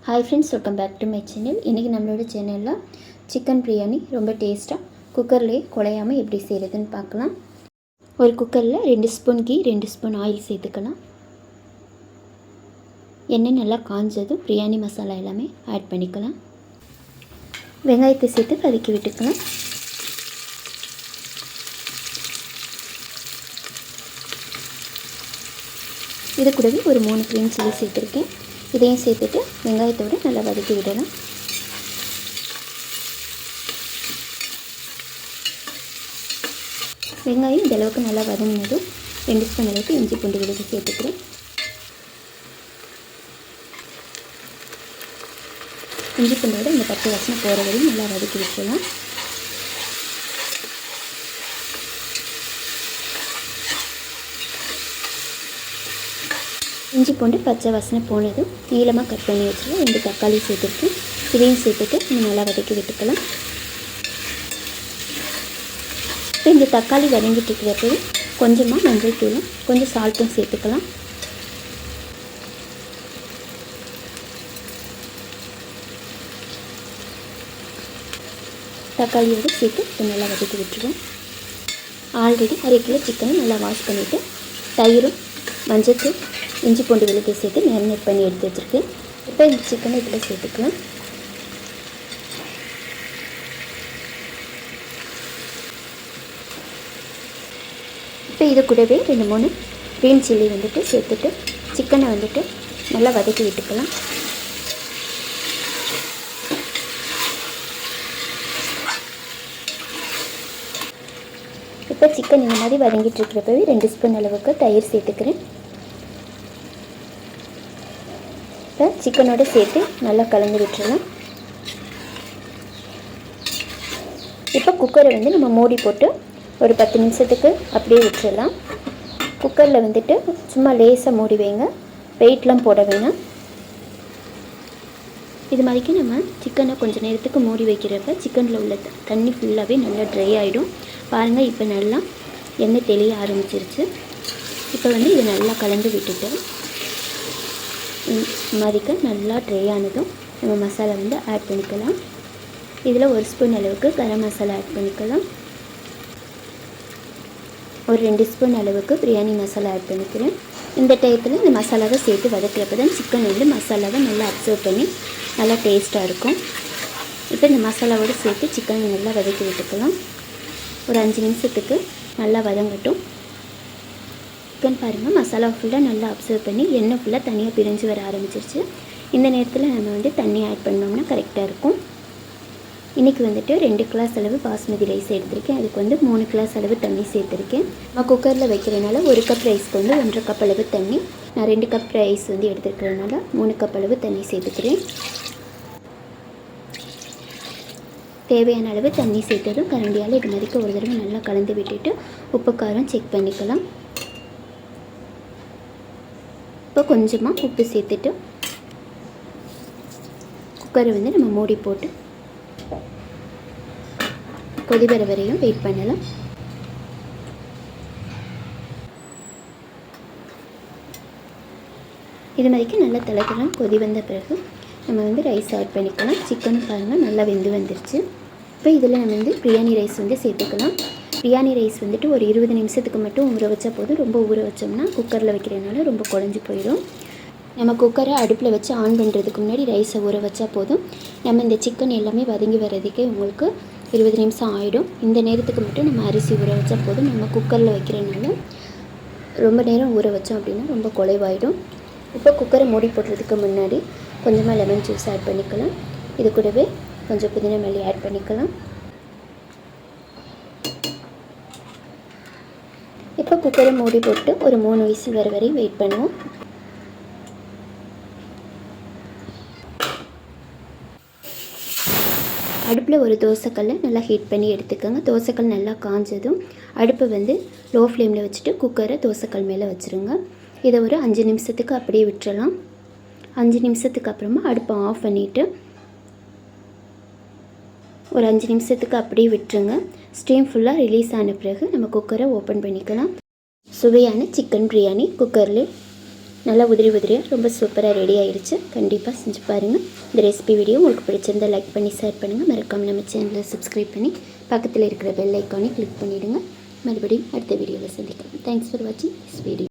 Hi friends, welcome back to my channel. இன்றைக்கி நம்மளோட சேனலில் சிக்கன் பிரியாணி ரொம்ப டேஸ்ட்டாக குக்கர்லேயே குழையாமல் எப்படி செய்கிறதுன்னு பார்க்கலாம். ஒரு குக்கரில் 2 ஸ்பூன் கீ 2 ஸ்பூன் ஆயில் சேர்த்துக்கலாம். எண்ணெய் நல்லா காஞ்சதும் பிரியாணி மசாலா எல்லாமே ஆட் பண்ணிக்கலாம். வெங்காயத்தை சேர்த்து வதக்கி விட்டுக்கலாம். இது கூடவே ஒரு 3 க்ரீன் சில்லி சேர்த்துருக்கேன். இதையும் சேர்த்துட்டு வெங்காயத்தோடு நல்லா வதக்கி விடலாம். வெங்காயம் இந்த அளவுக்கு நல்லா வதங்கினதும் 2 ஸ்பூன் அளவுக்கு இஞ்சி பூண்டு விழுது சேர்த்துக்கிறேன். இஞ்சி பூண்டோட இந்த பச்சை வாசனை போகிற வரையும் நல்லா வதக்கி விட்டுலாம். இஞ்சி பூண்டு பச்சை வாசனை போனதும் நீளமாக கட் பண்ணி வச்சுருவோம். 2 தக்காளி சேர்த்துருக்கேன். இதையும் சேர்த்துட்டு நம்ம நல்லா வதக்கி விட்டுக்கலாம். இப்போ இந்த தக்காளி வதங்கிட்டு இருக்கிறப்போ கொஞ்சமாக மஞ்சள் தூளும் கொஞ்சம் சால்ட்டும் சேர்த்துக்கலாம். தக்காளியோடு சேர்த்து இப்போ நல்லா வதக்கி விட்டுருவோம். ஆல்ரெடி 1/2 கிலோ சிக்கனை நல்லா வாஷ் பண்ணிவிட்டு தயிரும் மஞ்சத்தூள் இஞ்சி பூண்டு விழுது சேர்த்து மேரினேட் பண்ணி எடுத்து வச்சுருக்கேன். இப்போ இந்த சிக்கனை இதில் சேர்த்துக்கலாம். இப்போ இது கூடவே 2-3 க்ரீன் சில்லி சேர்த்துட்டு சிக்கனை நல்லா வதக்கி விட்டுக்கலாம். இப்போ சிக்கன் இந்த மாதிரி வதங்கிட்டு இருக்கிறப்பவே 2 ஸ்பூன் அளவுக்கு தயிர் சேர்த்துக்கிறேன். இப்போ சிக்கனோடு சேர்த்து நல்லா கலந்து விட்டுறலாம். இப்போ குக்கரை நம்ம மூடி போட்டு ஒரு 10 நிமிஷத்துக்கு அப்படியே விட்டுறலாம். குக்கரில் சும்மா லேசாக மூடி வைங்க, வெயிட்லாம் போட வேணாம். இது மாதிரிக்கு நம்ம சிக்கனை கொஞ்சம் நேரத்துக்கு மூடி வைக்கிறப்ப சிக்கனில் உள்ள தண்ணி ஃபுல்லாகவே நல்லா ட்ரை ஆகிடும். பாருங்கள், இப்போ நல்லா எண்ணெய் தெளிய ஆரம்பிச்சிருச்சு. இப்போ இது நல்லா கலந்து விட்டுட்டு மாதிரிக்கு நல்லா ட்ரை ஆனதும் நம்ம மசாலா ஆட் பண்ணிக்கலாம். இதில் 1 ஸ்பூன் அளவுக்கு கரம் மசாலா ஆட் பண்ணிக்கலாம். ஒரு 2 ஸ்பூன் அளவுக்கு பிரியாணி மசாலா ஆட் பண்ணிக்கிறேன். இந்த டயத்தில் இந்த மசாலாவை சேர்த்து வதக்கிறப்ப தான் சிக்கன் மசாலாவை நல்லா அப்சர்வ் பண்ணி நல்லா டேஸ்ட்டாக இருக்கும். இப்போ இந்த மசாலாவோடு சேர்த்து சிக்கனை நல்லா வதக்கி விட்டுக்கலாம். ஒரு 5 நிமிஷத்துக்கு நல்லா வதங்கட்டும். சிக்கன் பாருங்கள், மசாலா ஃபுல்லாக நல்லா அப்சர்வ் பண்ணி எண்ணெய் ஃபுல்லாக தனியாக பிரிஞ்சு வர ஆரம்பிச்சிருச்சு. இந்த நேரத்தில் நம்ம தண்ணி ஆட் பண்ணோம்னா கரெக்டாக இருக்கும். இன்றைக்கி 2 கிளாஸ் அளவு பாஸ்மதி ரைஸ் எடுத்திருக்கேன். அதுக்கு 3 கிளாஸ் அளவு தண்ணி சேர்த்துருக்கேன். நான் குக்கரில் வைக்கிறதுனால 1 கப் ரைஸ்க்கு 1.5 கப் அளவு தண்ணி, நான் 2 கப் ரைஸ் எடுத்துருக்கிறதுனால 3 கப் அளவு தண்ணி சேர்த்துக்கிறேன். தேவையான அளவு தண்ணி சேர்த்ததும் கரண்டியால் இது மாதிரிக்கு ஒரு தடவை நல்லா கலந்து விட்டுட்டு உப்பு காரம் செக் பண்ணிக்கலாம். இப்போ கொஞ்சமாக உப்பு சேர்த்துட்டு குக்கரை நம்ம மூடி போட்டு கொதி வர வரையும் வெயிட் பண்ணலாம். இது மாதிரிக்கு நல்லா தலைக்கலாம் கொதி வந்த பிறகு நம்ம ரைஸ் ஆட் பண்ணிக்கலாம். சிக்கன் பாருங்கள் நல்லா வெந்து வந்துருச்சு. இப்போ இதில் நம்ம பிரியாணி ரைஸ் சேர்த்துக்கலாம். பிரியாணி ரைஸ் ஒரு 20 நிமிஷத்துக்கு மட்டும் ஊற வச்சா போதும். ரொம்ப ஊற வச்சோம்னா குக்கரில் வைக்கிறதுனால ரொம்ப குழஞ்சி போயிடும். நம்ம குக்கரை அடுப்பில் வச்சு ஆன் பண்ணுறதுக்கு முன்னாடி ரைஸை ஊற வச்சா போதும். நம்ம இந்த சிக்கன் எல்லாமே வதங்கி வர்றதுக்கே உங்களுக்கு 20 நிமிஷம் ஆகிடும். இந்த நேரத்துக்கு மட்டும் நம்ம அரிசி ஊற வச்சா போதும். நம்ம குக்கரில் வைக்கிறதுனால ரொம்ப நேரம் ஊற வச்சோம் அப்படின்னா ரொம்ப குலைவாயிடும். இப்போ குக்கரை மூடி போடுறதுக்கு முன்னாடி கொஞ்சமாக லெமன் ஜூஸ் ஆட் பண்ணிக்கலாம். இது கூடவே கொஞ்சம் புதினா மல்லி ஆட் பண்ணிக்கலாம். இப்போ குக்கரை மூடி போட்டு ஒரு 3 விசில் வர வரையும் வெயிட் பண்ணுவோம். அடுப்பில் ஒரு தோசைக்கல்லை நல்லா ஹீட் பண்ணி எடுத்துக்கோங்க. தோசைக்கல் நல்லா காஞ்சதும் அடுப்பை லோ ஃப்ளேமில் வச்சுட்டு குக்கரை தோசைக்கல் மேலே வச்சுருங்க. இதை ஒரு 5 நிமிஷத்துக்கு அப்படியே விட்டுறலாம். 5 நிமிஷத்துக்கு அப்புறமா அடுப்பை ஆஃப் பண்ணிவிட்டு ஒரு 5 நிமிஷத்துக்கு அப்படியே விட்டுருங்க. ஸ்டீம் ஃபுல்லாக ரிலீஸ் ஆன பிறகு நம்ம குக்கரை ஓப்பன் பண்ணிக்கலாம். சுவையான சிக்கன் பிரியாணி குக்கரில் நல்லா உதிரி உதிரியாக ரொம்ப சூப்பராக ரெடி ஆயிடுச்சு. கண்டிப்பாக செஞ்சு பாருங்கள். இந்த ரெசிபி வீடியோ உங்களுக்கு பிடிச்சிருந்தா லைக் பண்ணி ஷேர் பண்ணுங்கள். மறக்காமல் நம்ம சேனலை சப்ஸ்கிரைப் பண்ணி பக்கத்தில் இருக்கிற பெல் ஐக்கானை கிளிக் பண்ணிவிடுங்க. மறுபடியும் அடுத்த வீடியோவில் சந்திக்கலாம். தேங்க்ஸ் ஃபார் வாட்சிங் திஸ் வீடியோ.